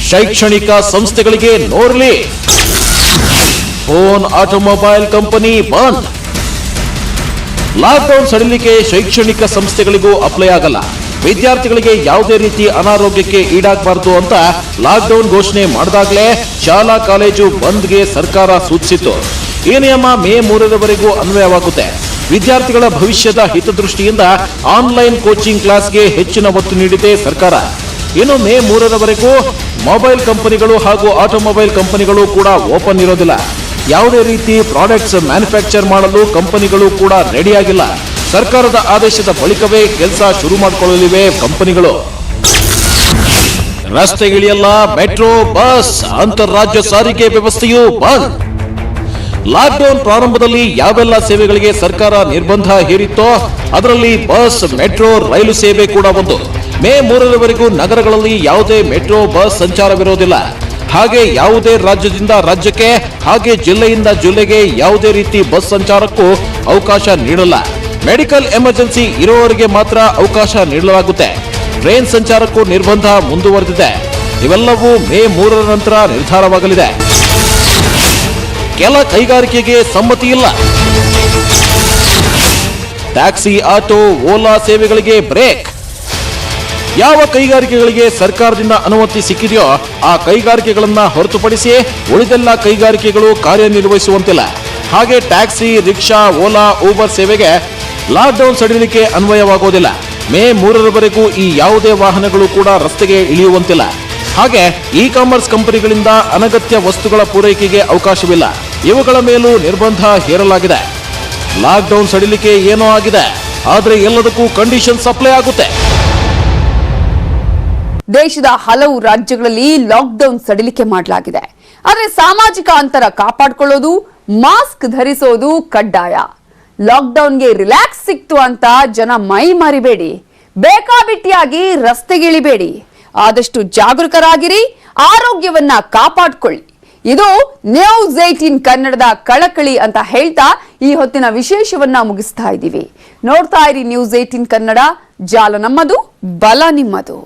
ಶೈಕ್ಷಣಿಕ ಸಂಸ್ಥೆಗಳಿಗೆ ನೋರ್ಲಿ. ಫೋನ್, ಆಟೋಮೊಬೈಲ್ ಕಂಪನಿ ಬಂದ್. ಲಾಕ್ಡೌನ್ ಸಡಿಲಿಕೆ ಶೈಕ್ಷಣಿಕ ಸಂಸ್ಥೆಗಳಿಗೂ ಅಪ್ಲೈ ಆಗಲ್ಲ. ವಿದ್ಯಾರ್ಥಿಗಳಿಗೆ ಯಾವುದೇ ರೀತಿ ಅನಾರೋಗ್ಯಕ್ಕೆ ಈಡಾಗಬಾರದು ಅಂತ ಲಾಕ್ಡೌನ್ ಘೋಷಣೆ ಮಾಡಿದಾಗಲೇ ಶಾಲಾ ಕಾಲೇಜು ಬಂದ್ಗೆ ಸರ್ಕಾರ ಸೂಚಿಸಿತ್ತು. ಈ ನಿಯಮ ಮೇ 3ರವರೆಗೂ ಅನ್ವಯವಾಗುತ್ತೆ. ವಿದ್ಯಾರ್ಥಿಗಳ ಭವಿಷ್ಯದ ಹಿತದೃಷ್ಟಿಯಿಂದ ಆನ್ಲೈನ್ ಕೋಚಿಂಗ್ ಕ್ಲಾಸ್ಗೆ ಹೆಚ್ಚಿನ ಒತ್ತು ನೀಡಿದೆ ಸರ್ಕಾರ. ಇನ್ನು ಮೇ 3ರವರೆಗೂ ಮೊಬೈಲ್ ಕಂಪನಿಗಳು ಹಾಗೂ ಆಟೋಮೊಬೈಲ್ ಕಂಪನಿಗಳು ಕೂಡ ಓಪನ್ ಇರೋದಿಲ್ಲ. ಯಾವುದೇ ರೀತಿ ಪ್ರಾಡಕ್ಟ್ಸ್ ಮ್ಯಾನುಫ್ಯಾಕ್ಚರ್ ಮಾಡಲು ಕಂಪನಿಗಳು ಕೂಡ ರೆಡಿಯಾಗಿಲ್ಲ. ಸರ್ಕಾರದ ಆದೇಶದ ಬಳಿಕವೇ ಕೆಲಸ ಶುರು ಮಾಡಿಕೊಳ್ಳಲಿವೆ ಕಂಪನಿಗಳು. ರಸ್ತೆಗಿಳಿಯಲ್ಲ ಮೆಟ್ರೋ, ಬಸ್, ಅಂತಾರಾಜ್ಯ ಸಾರಿಗೆ ವ್ಯವಸ್ಥೆಯೂ ಬಂದ್. ಲಾಕ್ಡೌನ್ ಪ್ರಾರಂಭದಲ್ಲಿ ಯಾವೆಲ್ಲ ಸೇವೆಗಳಿಗೆ ಸರ್ಕಾರ ನಿರ್ಬಂಧ ಹೇರಿತ್ತೋ ಅದರಲ್ಲಿ ಬಸ್, ಮೆಟ್ರೋ, ರೈಲು ಸೇವೆ ಕೂಡ ಒಂದು. ಮೇ 3ರವರೆಗೂ ನಗರಗಳಲ್ಲಿ ಯಾವುದೇ ಮೆಟ್ರೋ, ಬಸ್ ಸಂಚಾರವಿರೋದಿಲ್ಲ. ಹಾಗೆ ಯಾವುದೇ ರಾಜ್ಯದಿಂದ ರಾಜ್ಯಕ್ಕೆ, ಹಾಗೆ ಜಿಲ್ಲೆಯಿಂದ ಜಿಲ್ಲೆಗೆ ಯಾವುದೇ ರೀತಿ ಬಸ್ ಸಂಚಾರಕ್ಕೂ ಅವಕಾಶ ನೀಡಲ್ಲ. ಮೆಡಿಕಲ್ ಎಮರ್ಜೆನ್ಸಿ ಇರುವವರಿಗೆ ಮಾತ್ರ ಅವಕಾಶ ನೀಡಲಾಗುತ್ತೆ. ಟ್ರೈನ್ ಸಂಚಾರಕ್ಕೂ ನಿರ್ಬಂಧ ಮುಂದುವರೆದಿದೆ. ಇವೆಲ್ಲವೂ ಮೇ 3ರ ನಂತರ ನಿರ್ಧಾರವಾಗಲಿದೆ. ಕೆಲ ಕೈಗಾರಿಕೆಗೆ ಸಮ್ಮತಿ ಇಲ್ಲ. ಟ್ಯಾಕ್ಸಿ, ಆಟೋ, ಓಲಾ ಸೇವೆಗಳಿಗೆ ಬ್ರೇಕ್. ಯಾವ ಕೈಗಾರಿಕೆಗಳಿಗೆ ಸರ್ಕಾರದಿಂದ ಅನುಮತಿ ಸಿಕ್ಕಿದೆಯೋ ಆ ಕೈಗಾರಿಕೆಗಳನ್ನ ಹೊರತುಪಡಿಸಿ ಉಳಿದೆಲ್ಲ ಕೈಗಾರಿಕೆಗಳು ಕಾರ್ಯನಿರ್ವಹಿಸುವಂತಿಲ್ಲ. ಹಾಗೆ ಟ್ಯಾಕ್ಸಿ, ರಿಕ್ಷಾ, ಓಲಾ, ಊಬರ್ ಸೇವೆಗೆ ಲಾಕ್ಡೌನ್ ಸಡಿಲಿಕೆ ಅನ್ವಯವಾಗುವುದಿಲ್ಲ. ಮೇ 3ರವರೆಗೂ ಈ ಯಾವುದೇ ವಾಹನಗಳು ಕೂಡ ರಸ್ತೆಗೆ ಇಳಿಯುವಂತಿಲ್ಲ. ಹಾಗೆ ಇ ಕಾಮರ್ಸ್ ಕಂಪನಿಗಳಿಂದ ಅನಗತ್ಯ ವಸ್ತುಗಳ ಪೂರೈಕೆಗೆ ಅವಕಾಶವಿಲ್ಲ. ಇವುಗಳ ಮೇಲೂ ನಿರ್ಬಂಧ ಹೇರಲಾಗಿದೆ. ಲಾಕ್ಡೌನ್ ಸಡಿಲಿಕೆ ಏನೋ ಆಗಿದೆ, ಆದ್ರೆ ಎಲ್ಲದಕ್ಕೂ ಕಂಡೀಷನ್ಸ್ ಅಪ್ಲೈ ಆಗುತ್ತೆ. ದೇಶದ ಹಲವು ರಾಜ್ಯಗಳಲ್ಲಿ ಲಾಕ್ಡೌನ್ ಸಡಿಲಿಕೆ ಮಾಡಲಾಗಿದೆ. ಆದರೆ ಸಾಮಾಜಿಕ ಅಂತರ ಕಾಪಾಡಿಕೊಳ್ಳೋದು, ಮಾಸ್ಕ್ ಧರಿಸೋದು ಕಡ್ಡಾಯ. ಲಾಕ್ಡೌನ್ಗೆ ರಿಲ್ಯಾಕ್ಸ್ ಸಿಕ್ತು ಅಂತ ಜನ ಮೈ ಮರಿಬೇಡಿ. ಬೇಕಾಬಿಟ್ಟಿಯಾಗಿ ರಸ್ತೆಗಿಳಿಬೇಡಿ. ಆದಷ್ಟು ಜಾಗರೂಕರಾಗಿರಿ, ಆರೋಗ್ಯವನ್ನ ಕಾಪಾಡಿಕೊಳ್ಳಿ. ಇದು ನ್ಯೂಸ್ 18 ಕನ್ನಡದ ಕಳಕಳಿ ಅಂತ ಹೇಳ್ತಾ ಈ ಹೊತ್ತಿನ ವಿಶೇಷವನ್ನ ಮುಗಿಸ್ತಾ ಇದ್ದೀವಿ. ನೋಡ್ತಾ ಇರಿ ನ್ಯೂಸ್ 18 ಕನ್ನಡ. ಜಾಲ ನಮ್ಮದು, ಬಲ ನಿಮ್ಮದು.